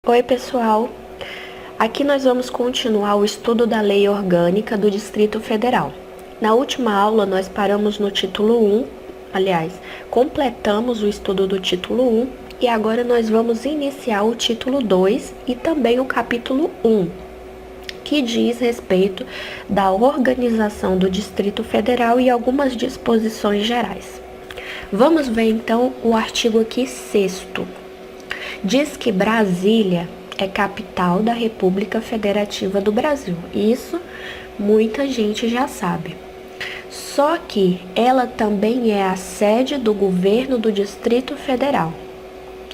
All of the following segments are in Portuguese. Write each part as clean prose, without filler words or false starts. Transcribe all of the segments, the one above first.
Oi, pessoal! Aqui nós vamos continuar o estudo da Lei Orgânica do Distrito Federal. Na última aula nós paramos no título 1, completamos o estudo do título 1 e agora nós vamos iniciar o título 2 e também o capítulo 1, que diz respeito da organização do Distrito Federal e algumas disposições gerais. Vamos ver então o artigo aqui 6º. Diz que Brasília é capital da República Federativa do Brasil. Isso muita gente já sabe. Só que ela também é a sede do governo do Distrito Federal.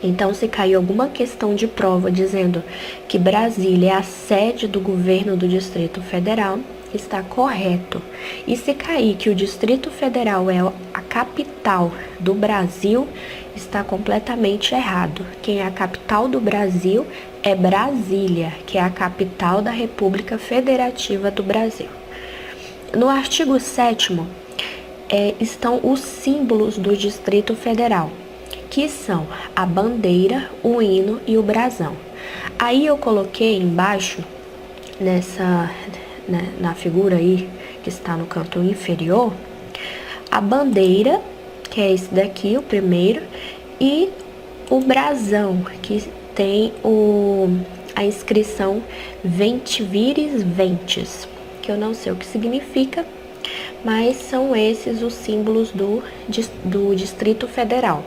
Então, se cair alguma questão de prova dizendo que Brasília é a sede do governo do Distrito Federal, está correto. E se cair que o Distrito Federal é a capital do Brasil, está completamente errado. Quem é a capital do Brasil é Brasília, que é a capital da República Federativa do Brasil. No artigo 7º, estão os símbolos do Distrito Federal, que são a bandeira, o hino e o brasão. Aí eu coloquei embaixo, na figura aí que está no canto inferior, a bandeira, que é esse daqui, o primeiro, e o brasão, que tem a inscrição Venti Vires Ventis, que eu não sei o que significa, mas são esses os símbolos do Distrito Federal.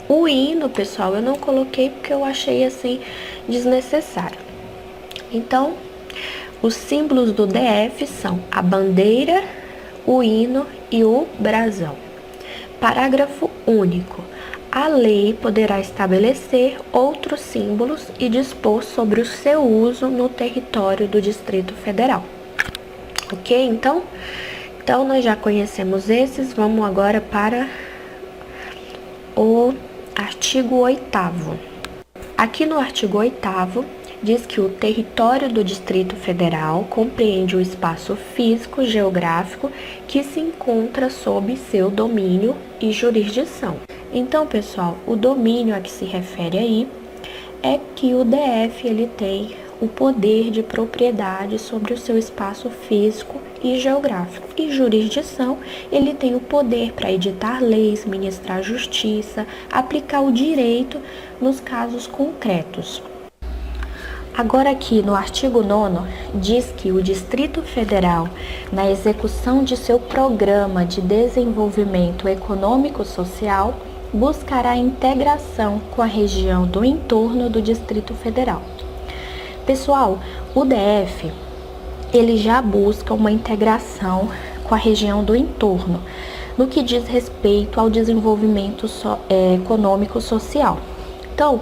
O hino, pessoal, eu não coloquei porque eu achei assim desnecessário. Então, os símbolos do DF são a bandeira, o hino e o brasão. Parágrafo único. A lei poderá estabelecer outros símbolos e dispor sobre o seu uso no território do Distrito Federal. Ok? Então nós já conhecemos esses. Vamos agora para o artigo 8º. Aqui no artigo 8º, diz que o território do Distrito Federal compreende o espaço físico geográfico que se encontra sob seu domínio e jurisdição. Então, pessoal, o domínio a que se refere aí é que o DF ele tem o poder de propriedade sobre o seu espaço físico e geográfico. E jurisdição, ele tem o poder para editar leis, ministrar justiça, aplicar o direito nos casos concretos. Agora aqui no artigo 9º, diz que o Distrito Federal, na execução de seu programa de desenvolvimento econômico-social, buscará integração com a região do entorno do Distrito Federal. Pessoal, o DF, ele já busca uma integração com a região do entorno, no que diz respeito ao desenvolvimento econômico-social. Então,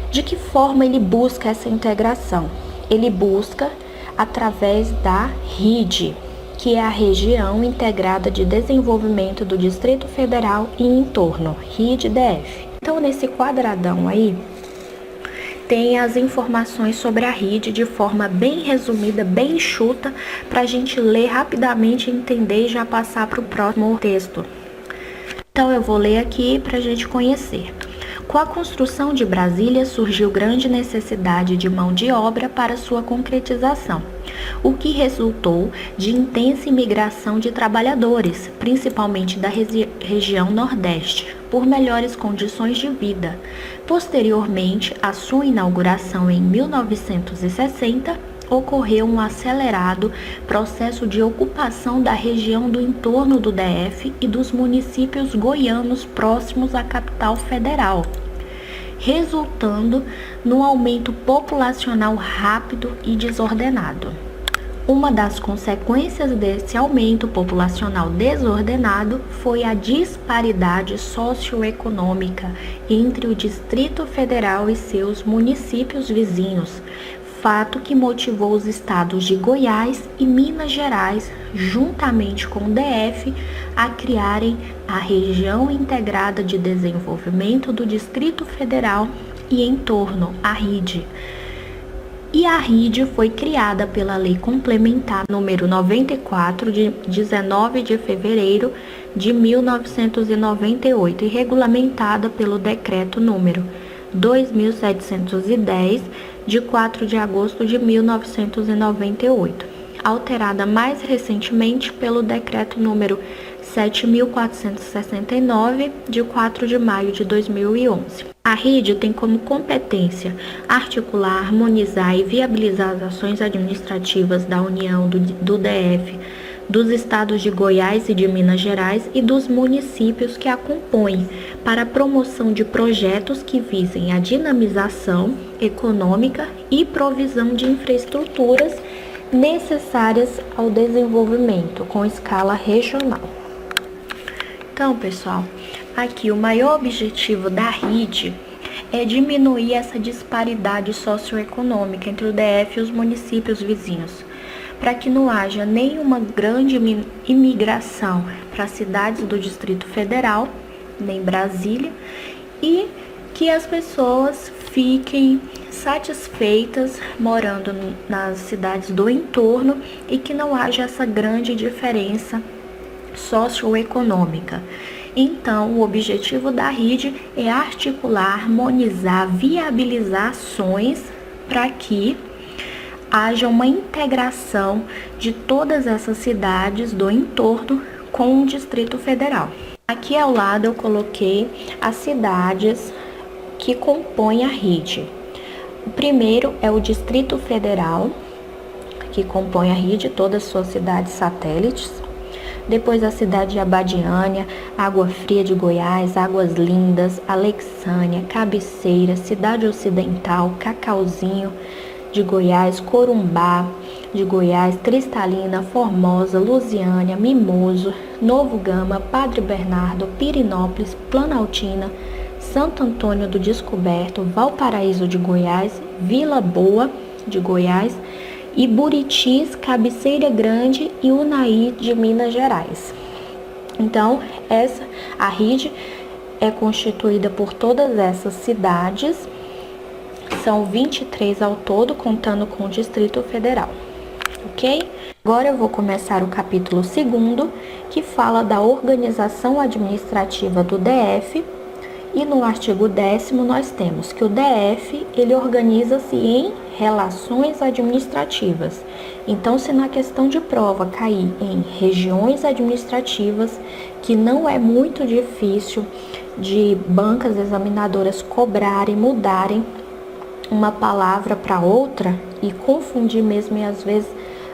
de que forma ele busca essa integração? Ele busca através da RID, que é a Região Integrada de Desenvolvimento do Distrito Federal e entorno, RID-DF. Então, nesse quadradão aí, tem as informações sobre a RID de forma bem resumida, bem enxuta, para a gente ler rapidamente, entender e já passar para o próximo texto. Então, eu vou ler aqui para a gente conhecer. Com a construção de Brasília, surgiu grande necessidade de mão de obra para sua concretização, o que resultou de intensa imigração de trabalhadores, principalmente da região Nordeste, por melhores condições de vida. Posteriormente, à sua inauguração em 1960, ocorreu um acelerado processo de ocupação da região do entorno do DF e dos municípios goianos próximos à capital federal, resultando num aumento populacional rápido e desordenado. Uma das consequências desse aumento populacional desordenado foi a disparidade socioeconômica entre o Distrito Federal e seus municípios vizinhos, fato que motivou os estados de Goiás e Minas Gerais, juntamente com o DF, a criarem a Região Integrada de Desenvolvimento do Distrito Federal e entorno, a RID. E a RID foi criada pela Lei Complementar número 94, de 19 de fevereiro de 1998, e regulamentada pelo Decreto número 2710, de 4 de agosto de 1998, alterada mais recentemente pelo Decreto número 7.469, de 4 de maio de 2011. A RIDE tem como competência articular, harmonizar e viabilizar as ações administrativas da União, do DF, dos estados de Goiás e de Minas Gerais e dos municípios que a compõem, para a promoção de projetos que visem a dinamização econômica e provisão de infraestruturas necessárias ao desenvolvimento com escala regional. Então, pessoal, aqui o maior objetivo da RIDE é diminuir essa disparidade socioeconômica entre o DF e os municípios vizinhos, para que não haja nenhuma grande imigração para as cidades do Distrito Federal, nem Brasília, e que as pessoas fiquem satisfeitas morando nas cidades do entorno e que não haja essa grande diferença socioeconômica. Então, o objetivo da RIDE é articular, harmonizar, viabilizar ações para que haja uma integração de todas essas cidades do entorno com o Distrito Federal. Aqui ao lado eu coloquei as cidades que compõem a RIDE. O primeiro é o Distrito Federal, que compõe a RIDE, todas as suas cidades satélites. Depois a cidade de Abadiânia, Água Fria de Goiás, Águas Lindas, Alexânia, Cabeceira, Cidade Ocidental, Cacauzinho de Goiás, Corumbá de Goiás, Cristalina, Formosa, Lusiânia, Mimoso, Novo Gama, Padre Bernardo, Pirinópolis, Planaltina, Santo Antônio do Descoberto, Valparaíso de Goiás, Vila Boa de Goiás, e Buritis, Cabeceira Grande e Unai de Minas Gerais. Então, a RIDE é constituída por todas essas cidades, são 23 ao todo, contando com o Distrito Federal, ok? Agora eu vou começar o capítulo 2º, que fala da organização administrativa do DF, e no artigo 10º nós temos que o DF, ele organiza-se em relações administrativas. Então, se na questão de prova cair em regiões administrativas, que não é muito difícil de bancas examinadoras cobrarem, mudarem uma palavra para outra e confundir mesmo, e às vezes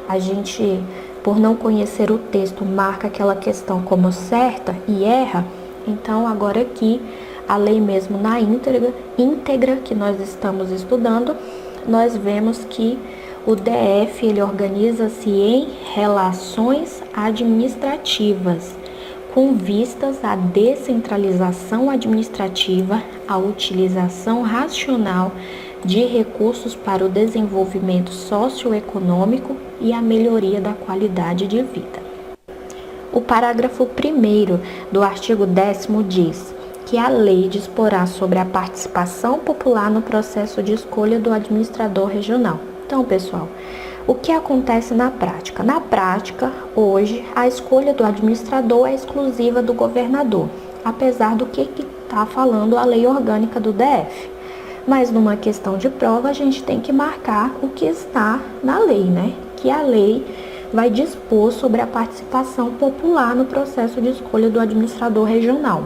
a gente, por não conhecer o texto, marca aquela questão como certa e erra. Então, agora aqui, a lei mesmo na íntegra que nós estamos estudando, nós vemos que o DF, ele organiza-se em relações administrativas, com vistas à descentralização administrativa, à utilização racional de recursos para o desenvolvimento socioeconômico e a melhoria da qualidade de vida. O parágrafo 1º do artigo 10º diz que a lei disporá sobre a participação popular no processo de escolha do administrador regional. Então, pessoal, o que acontece na prática? Na prática, hoje, a escolha do administrador é exclusiva do governador, apesar do que está falando a lei orgânica do DF. Mas numa questão de prova, a gente tem que marcar o que está na lei, né? Que a lei vai dispor sobre a participação popular no processo de escolha do administrador regional.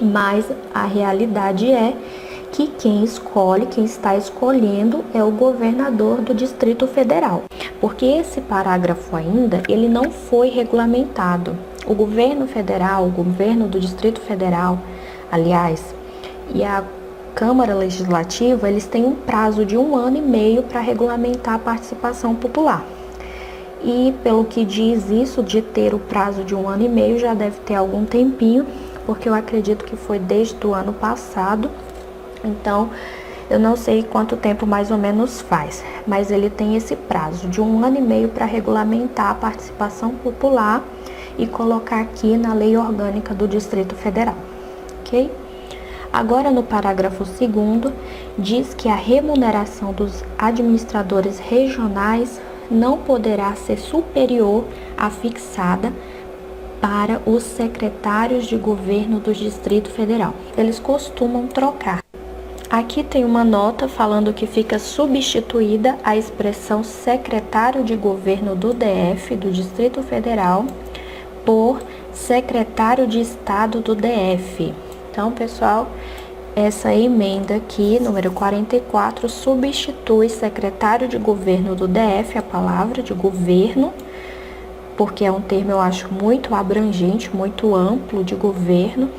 Mas a realidade é que quem está escolhendo é o governador do Distrito Federal, porque esse parágrafo ainda, ele não foi regulamentado. O governo federal, o governo do Distrito Federal, aliás, e a Câmara Legislativa, eles têm um prazo de 1 ano e meio para regulamentar a participação popular. E pelo que diz isso, de ter o prazo de 1 ano e meio, já deve ter algum tempinho, porque eu acredito que foi desde o ano passado. Então, eu não sei quanto tempo mais ou menos faz, mas ele tem esse prazo de 1 ano e meio para regulamentar a participação popular e colocar aqui na lei orgânica do Distrito Federal, ok? Agora, no parágrafo 2º, diz que a remuneração dos administradores regionais não poderá ser superior à fixada para os secretários de governo do Distrito Federal. Eles costumam trocar Aqui tem uma nota falando que fica substituída a expressão secretário de governo do DF, do Distrito Federal, por secretário de Estado do DF. Então, pessoal, essa emenda aqui, número 44, substitui secretário de governo do DF, a palavra de governo, porque é um termo, eu acho, muito abrangente, muito amplo de governo,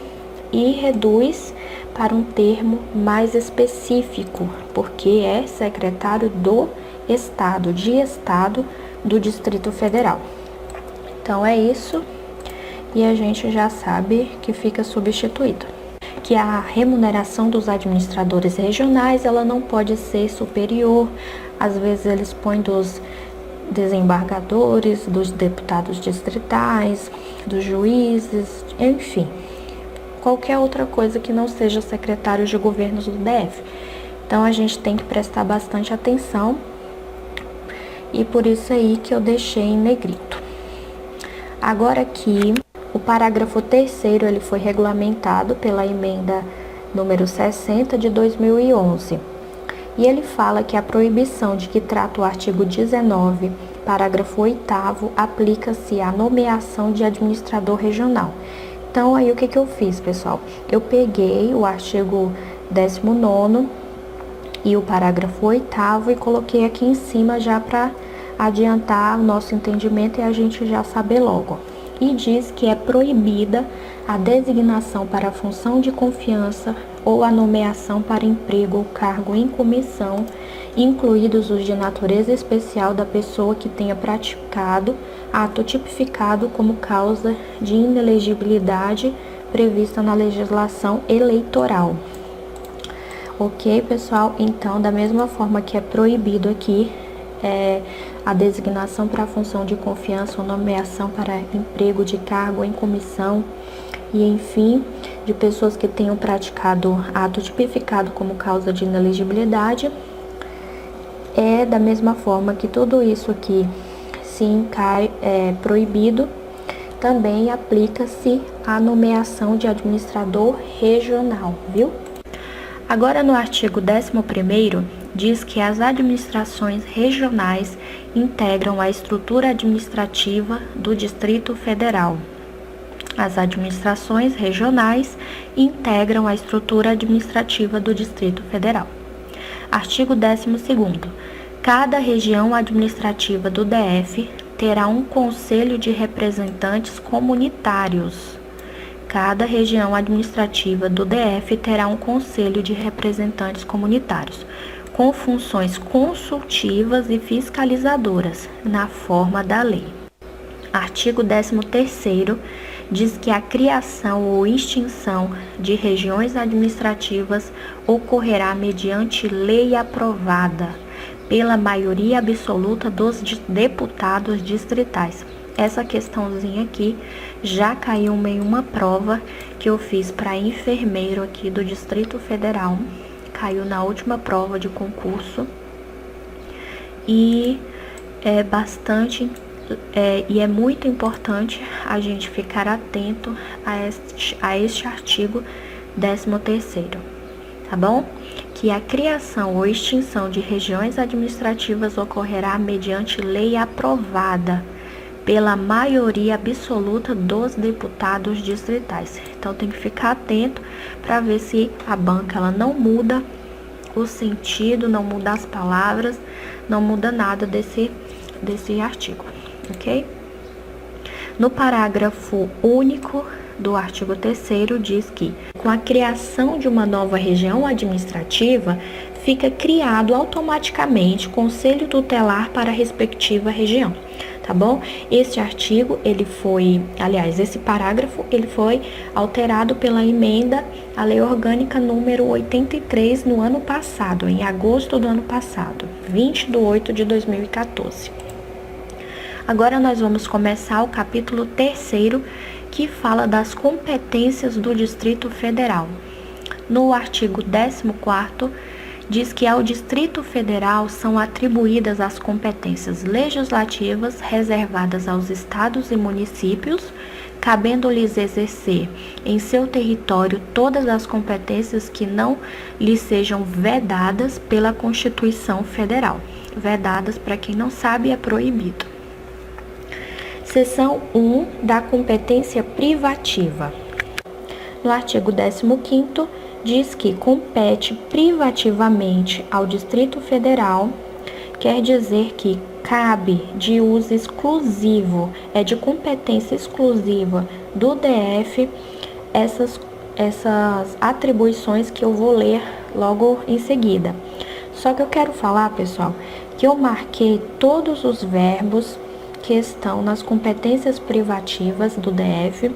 e reduz para um termo mais específico, porque é secretário do Estado, de Estado do Distrito Federal. Então, é isso, e a gente já sabe que fica substituído. Que a remuneração dos administradores regionais, ela não pode ser superior, às vezes eles põem dos desembargadores, dos deputados distritais, dos juízes, enfim, qualquer outra coisa que não seja secretário de governos do DF. Então, a gente tem que prestar bastante atenção, e por isso aí que eu deixei em negrito. Agora aqui, o parágrafo 3º, ele foi regulamentado pela emenda número 60 de 2011. E ele fala que a proibição de que trata o artigo 19, parágrafo 8º, aplica-se à nomeação de administrador regional. Então, aí o que eu fiz, pessoal? Eu peguei o artigo 19º e o parágrafo 8º e coloquei aqui em cima já para adiantar o nosso entendimento e a gente já saber logo. E diz que é proibida a designação para a função de confiança ou a nomeação para emprego ou cargo em comissão, incluídos os de natureza especial da pessoa que tenha praticado ato tipificado como causa de inelegibilidade prevista na legislação eleitoral. Ok, pessoal? Então, da mesma forma que é proibido aqui a designação para a função de confiança ou nomeação para emprego de cargo em comissão e, enfim, de pessoas que tenham praticado ato tipificado como causa de inelegibilidade, é da mesma forma que tudo isso aqui se encai proibido, também aplica-se a nomeação de administrador regional, viu? Agora, no artigo 11º, diz que as administrações regionais integram a estrutura administrativa do Distrito Federal. As administrações regionais integram a estrutura administrativa do Distrito Federal. Artigo 12º. Cada região administrativa do DF terá um conselho de representantes comunitários. Cada região administrativa do DF terá um conselho de representantes comunitários, com funções consultivas e fiscalizadoras, na forma da lei. Artigo 13º diz que a criação ou extinção de regiões administrativas ocorrerá mediante lei aprovada pela maioria absoluta dos deputados distritais. Essa questãozinha aqui já caiu em uma prova que eu fiz para enfermeiro aqui do Distrito Federal. Caiu na última prova de concurso e é muito importante a gente ficar atento a este artigo 13º, tá bom? Que a criação ou extinção de regiões administrativas ocorrerá mediante lei aprovada pela maioria absoluta dos deputados distritais. Então, tem que ficar atento para ver se a banca ela não muda o sentido, não muda as palavras, não muda nada desse artigo, ok? No parágrafo único do artigo 3º diz que, com a criação de uma nova região administrativa, fica criado automaticamente conselho tutelar para a respectiva região, tá bom? Esse parágrafo, ele foi alterado pela emenda à Lei Orgânica número 83 no ano passado, em agosto do ano passado, 20/8 de 2014. Agora nós vamos começar o capítulo 3º, que fala das competências do Distrito Federal. No artigo 14º, diz que ao Distrito Federal são atribuídas as competências legislativas reservadas aos estados e municípios, cabendo-lhes exercer em seu território todas as competências que não lhes sejam vedadas pela Constituição Federal. Vedadas, para quem não sabe, é proibido. Seção 1 da competência privativa. No artigo 15º, diz que compete privativamente ao Distrito Federal, quer dizer que cabe de uso exclusivo, é de competência exclusiva do DF, essas atribuições que eu vou ler logo em seguida. Só que eu quero falar, pessoal, que eu marquei todos os verbos que estão nas competências privativas do DF,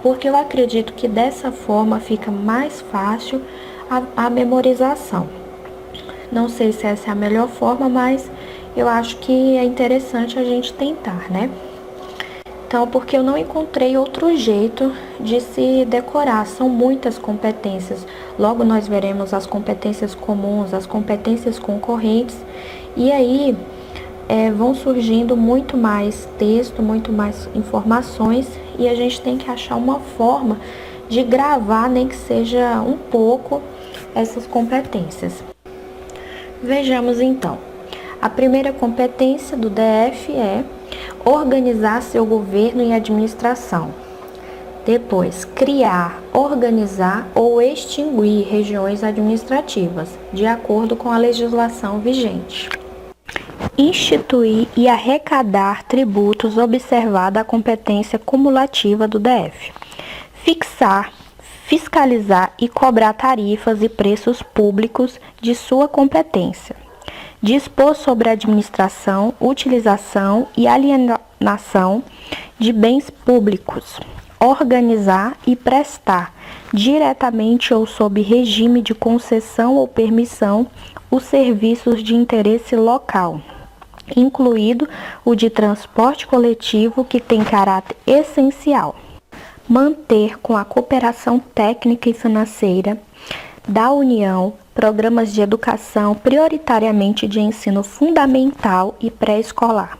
porque eu acredito que dessa forma fica mais fácil a memorização. Não sei se essa é a melhor forma, mas eu acho que é interessante a gente tentar, né? Então, porque eu não encontrei outro jeito de se decorar, são muitas competências. Logo nós veremos as competências comuns, as competências concorrentes, e aí vão surgindo muito mais texto, muito mais informações, e a gente tem que achar uma forma de gravar, nem que seja um pouco, essas competências. Vejamos então. A primeira competência do DF é organizar seu governo e administração. Depois, criar, organizar ou extinguir regiões administrativas, de acordo com a legislação vigente. Instituir e arrecadar tributos, observada a competência cumulativa do DF. Fixar, fiscalizar e cobrar tarifas e preços públicos de sua competência. Dispor sobre a administração, utilização e alienação de bens públicos. Organizar e prestar, diretamente ou sob regime de concessão ou permissão, os serviços de interesse local, incluído o de transporte coletivo, que tem caráter essencial. Manter, com a cooperação técnica e financeira da União, programas de educação, prioritariamente de ensino fundamental e pré-escolar.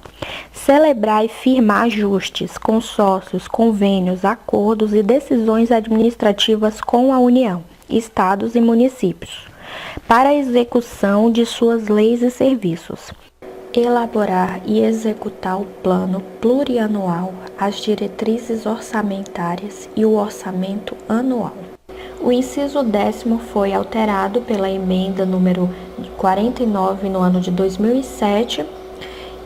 Celebrar e firmar ajustes, consórcios, convênios, acordos e decisões administrativas com a União, estados e municípios, para a execução de suas leis e serviços. Elaborar e executar o plano plurianual, as diretrizes orçamentárias e o orçamento anual. O inciso 10º foi alterado pela emenda número 49 no ano de 2007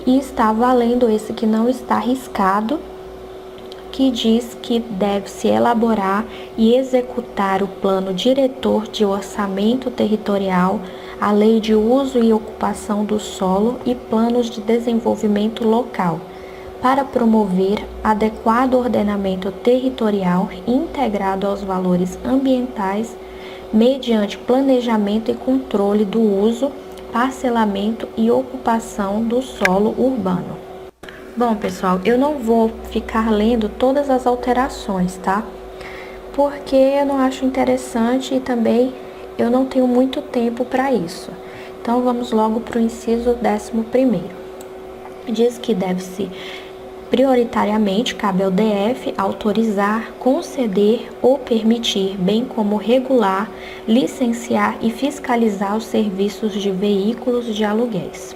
e está valendo esse que não está riscado, que diz que deve-se elaborar e executar o plano diretor de orçamento territorial, a lei de uso e ocupação do solo e planos de desenvolvimento local, para promover adequado ordenamento territorial integrado aos valores ambientais, mediante planejamento e controle do uso, parcelamento e ocupação do solo urbano. Bom, pessoal, eu não vou ficar lendo todas as alterações, tá? Porque eu não acho interessante e também eu não tenho muito tempo para isso. Então, vamos logo para o inciso 11º. Diz que deve-se, prioritariamente, cabe ao DF autorizar, conceder ou permitir, bem como regular, licenciar e fiscalizar os serviços de veículos de aluguéis.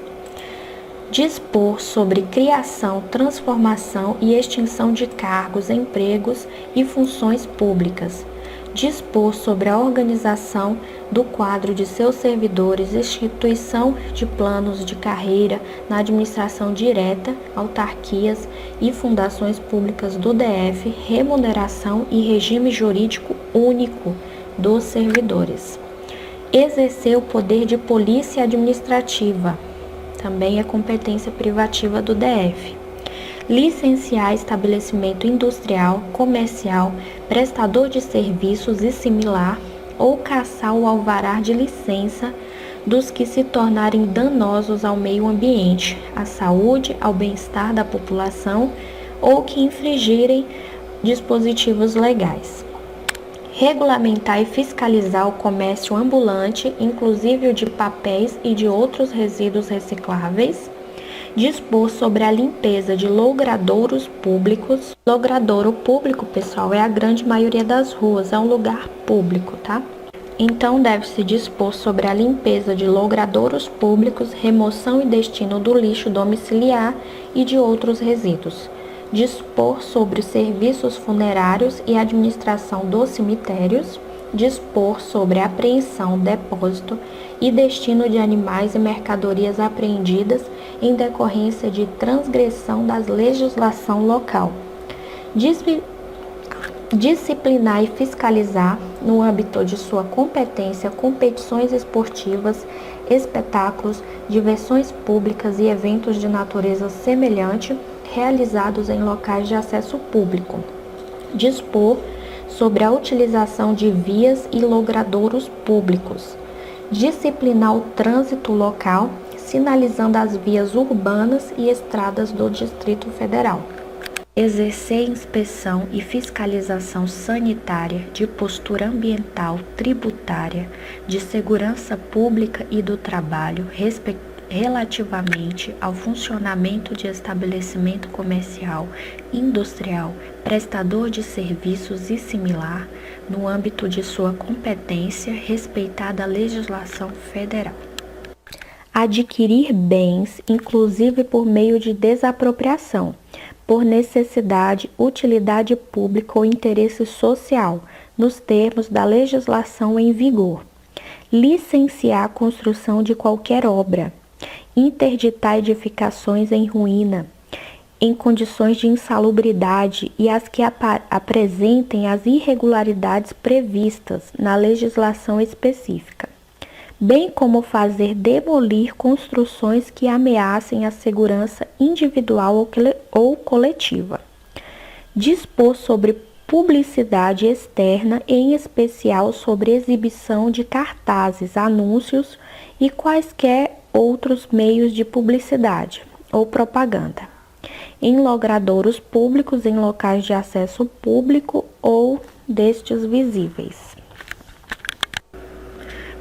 Dispor sobre criação, transformação e extinção de cargos, empregos e funções públicas. Dispor sobre a organização do quadro de seus servidores, instituição de planos de carreira na administração direta, autarquias e fundações públicas do DF, remuneração e regime jurídico único dos servidores. Exercer o poder de polícia administrativa, também é competência privativa do DF. Licenciar estabelecimento industrial, comercial, prestador de serviços e similar, ou cassar o alvará de licença dos que se tornarem danosos ao meio ambiente, à saúde, ao bem-estar da população ou que infringirem dispositivos legais. Regulamentar e fiscalizar o comércio ambulante, inclusive o de papéis e de outros resíduos recicláveis. Dispor sobre a limpeza de logradouros públicos. Logradouro público, pessoal, é a grande maioria das ruas, é um lugar público, tá? Então, deve-se dispor sobre a limpeza de logradouros públicos, remoção e destino do lixo domiciliar e de outros resíduos. Dispor sobre os serviços funerários e administração dos cemitérios. Dispor sobre a apreensão, depósito e destino de animais e mercadorias apreendidas em decorrência de transgressão da legislação local. Disciplinar e fiscalizar, no âmbito de sua competência, competições esportivas, espetáculos, diversões públicas e eventos de natureza semelhante realizados em locais de acesso público. Dispor sobre a utilização de vias e logradouros públicos. Disciplinar o trânsito local, sinalizando as vias urbanas e estradas do Distrito Federal. Exercer inspeção e fiscalização sanitária, de postura ambiental, tributária, de segurança pública e do trabalho, relativamente ao funcionamento de estabelecimento comercial, industrial, prestador de serviços e similar, no âmbito de sua competência, respeitada a legislação federal. Adquirir bens, inclusive por meio de desapropriação, por necessidade, utilidade pública ou interesse social, nos termos da legislação em vigor. Licenciar a construção de qualquer obra. Interditar edificações em ruína, em condições de insalubridade e as que apresentem as irregularidades previstas na legislação específica, bem como fazer demolir construções que ameacem a segurança individual ou coletiva. Dispor sobre publicidade externa, em especial sobre exibição de cartazes, anúncios e quaisquer outros meios de publicidade ou propaganda, em logradouros públicos, em locais de acesso público ou destes visíveis.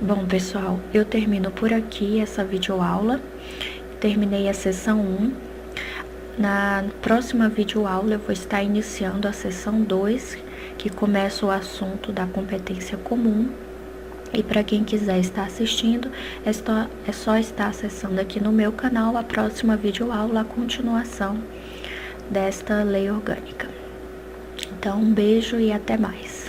Bom, pessoal, eu termino por aqui essa videoaula. Terminei a sessão 1. Na próxima videoaula eu vou estar iniciando a sessão 2, que começa o assunto da competência comum. E para quem quiser estar assistindo, é só estar acessando aqui no meu canal a próxima videoaula, a continuação desta lei orgânica. Então, um beijo e até mais.